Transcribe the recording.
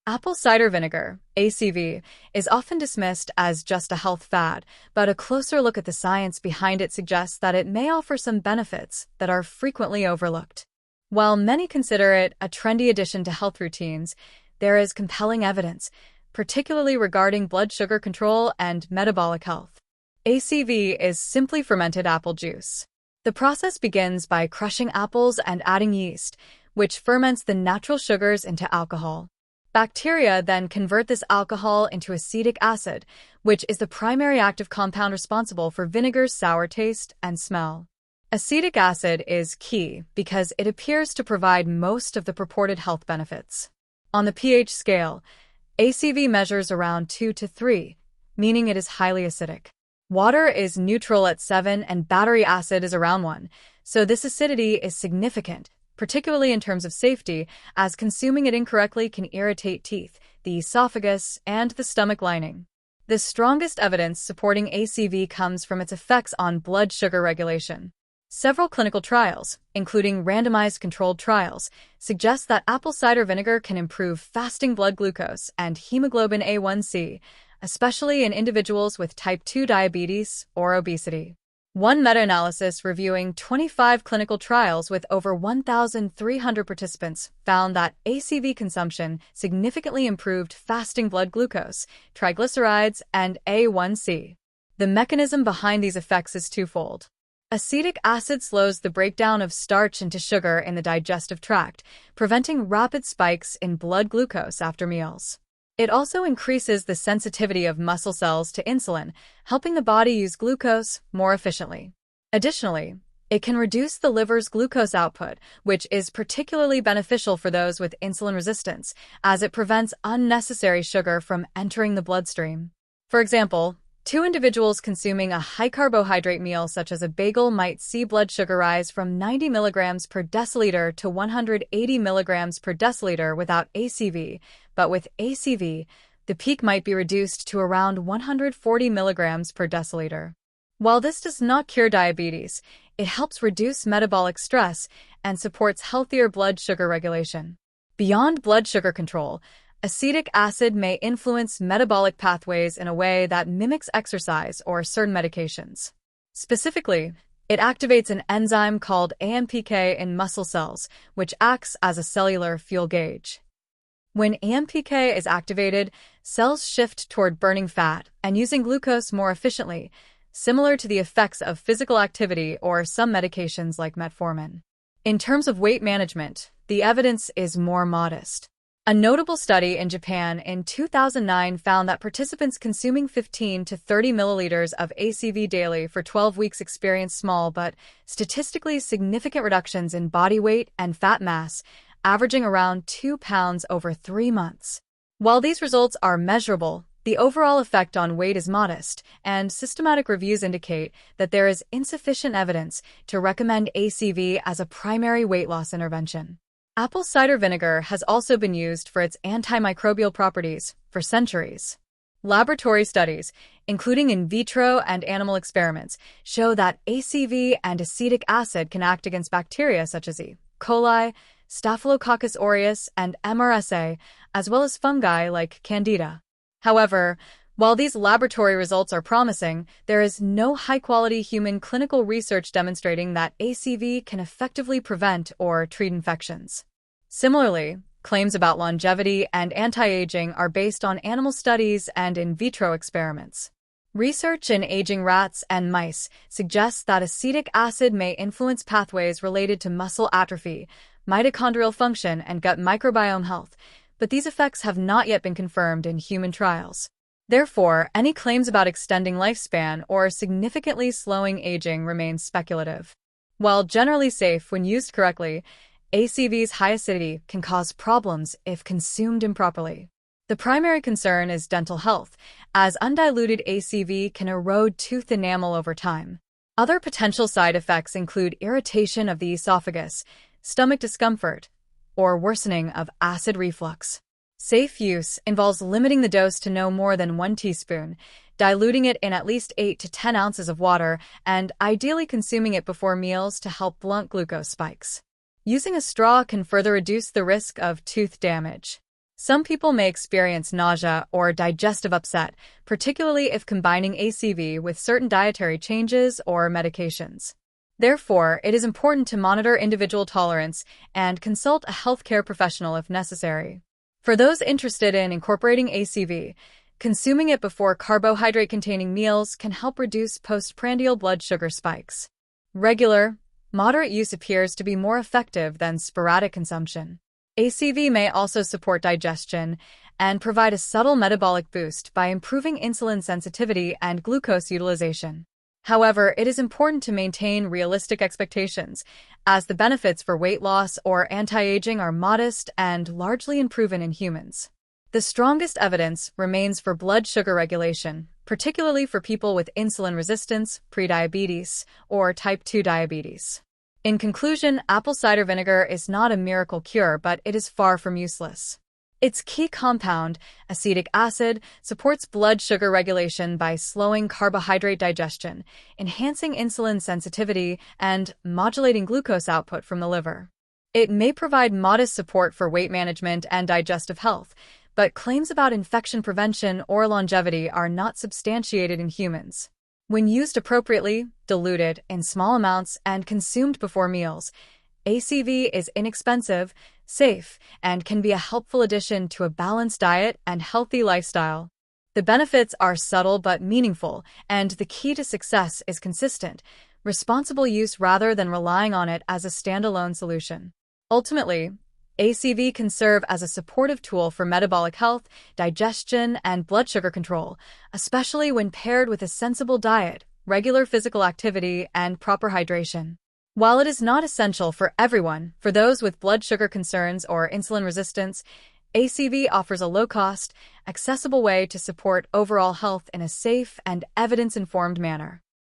Apple cider vinegar, ACV, is often dismissed as just a health fad, but a closer look at the science behind it suggests that it may offer some benefits that are frequently overlooked. While many consider it a trendy addition to health routines, there is compelling evidence, particularly regarding blood sugar control and metabolic health. ACV is simply fermented apple juice. The process begins by crushing apples and adding yeast, which ferments the natural sugars into alcohol. Bacteria then convert this alcohol into acetic acid, which is the primary active compound responsible for vinegar's sour taste and smell. Acetic acid is key because it appears to provide most of the purported health benefits. On the pH scale, ACV measures around 2 to 3, meaning it is highly acidic. Water is neutral at 7 and battery acid is around 1, so this acidity is significant, particularly in terms of safety, as consuming it incorrectly can irritate teeth, the esophagus, and the stomach lining. The strongest evidence supporting ACV comes from its effects on blood sugar regulation. Several clinical trials, including randomized controlled trials, suggest that apple cider vinegar can improve fasting blood glucose and hemoglobin A1C, especially in individuals with type 2 diabetes or obesity. One meta-analysis reviewing 25 clinical trials with over 1,300 participants found that ACV consumption significantly improved fasting blood glucose, triglycerides, and A1C. The mechanism behind these effects is twofold. Acetic acid slows the breakdown of starch into sugar in the digestive tract, preventing rapid spikes in blood glucose after meals. It also increases the sensitivity of muscle cells to insulin, helping the body use glucose more efficiently. Additionally, it can reduce the liver's glucose output, which is particularly beneficial for those with insulin resistance, as it prevents unnecessary sugar from entering the bloodstream. For example, 2 individuals consuming a high-carbohydrate meal such as a bagel might see blood sugar rise from 90 milligrams per deciliter to 180 milligrams per deciliter without ACV, but with ACV, the peak might be reduced to around 140 milligrams per deciliter. While this does not cure diabetes, it helps reduce metabolic stress and supports healthier blood sugar regulation. Beyond blood sugar control, acetic acid may influence metabolic pathways in a way that mimics exercise or certain medications. Specifically, it activates an enzyme called AMPK in muscle cells, which acts as a cellular fuel gauge. When AMPK is activated, cells shift toward burning fat and using glucose more efficiently, similar to the effects of physical activity or some medications like metformin. In terms of weight management, the evidence is more modest. A notable study in Japan in 2009 found that participants consuming 15 to 30 milliliters of ACV daily for 12 weeks experienced small but statistically significant reductions in body weight and fat mass, averaging around 2 pounds over 3 months. While these results are measurable, the overall effect on weight is modest, and systematic reviews indicate that there is insufficient evidence to recommend ACV as a primary weight loss intervention. Apple cider vinegar has also been used for its antimicrobial properties for centuries. Laboratory studies, including in vitro and animal experiments, show that ACV and acetic acid can act against bacteria such as E. coli, Staphylococcus aureus, and MRSA, as well as fungi like Candida. However, while these laboratory results are promising, there is no high-quality human clinical research demonstrating that ACV can effectively prevent or treat infections. Similarly, claims about longevity and anti-aging are based on animal studies and in vitro experiments. Research in aging rats and mice suggests that acetic acid may influence pathways related to muscle atrophy, mitochondrial function, and gut microbiome health, but these effects have not yet been confirmed in human trials. Therefore, any claims about extending lifespan or significantly slowing aging remain speculative. While generally safe when used correctly, ACV's high acidity can cause problems if consumed improperly. The primary concern is dental health, as undiluted ACV can erode tooth enamel over time. Other potential side effects include irritation of the esophagus, stomach discomfort, or worsening of acid reflux. Safe use involves limiting the dose to no more than 1 teaspoon, diluting it in at least 8 to 10 ounces of water, and ideally consuming it before meals to help blunt glucose spikes. Using a straw can further reduce the risk of tooth damage. Some people may experience nausea or digestive upset, particularly if combining ACV with certain dietary changes or medications. Therefore, it is important to monitor individual tolerance and consult a healthcare professional if necessary. For those interested in incorporating ACV, consuming it before carbohydrate-containing meals can help reduce postprandial blood sugar spikes. Regular, moderate use appears to be more effective than sporadic consumption. ACV may also support digestion and provide a subtle metabolic boost by improving insulin sensitivity and glucose utilization. However, it is important to maintain realistic expectations, as the benefits for weight loss or anti-aging are modest and largely unproven in humans. The strongest evidence remains for blood sugar regulation, particularly for people with insulin resistance, prediabetes, or type 2 diabetes. In conclusion, apple cider vinegar is not a miracle cure, but it is far from useless. Its key compound, acetic acid, supports blood sugar regulation by slowing carbohydrate digestion, enhancing insulin sensitivity, and modulating glucose output from the liver. It may provide modest support for weight management and digestive health, but claims about infection prevention or longevity are not substantiated in humans. When used appropriately, diluted in small amounts, and consumed before meals, ACV is inexpensive, safe, and can be a helpful addition to a balanced diet and healthy lifestyle. The benefits are subtle but meaningful, and the key to success is consistent, responsible use rather than relying on it as a standalone solution. Ultimately, ACV can serve as a supportive tool for metabolic health, digestion, and blood sugar control, especially when paired with a sensible diet, regular physical activity, and proper hydration. While it is not essential for everyone, for those with blood sugar concerns or insulin resistance, ACV offers a low-cost, accessible way to support overall health in a safe and evidence-informed manner.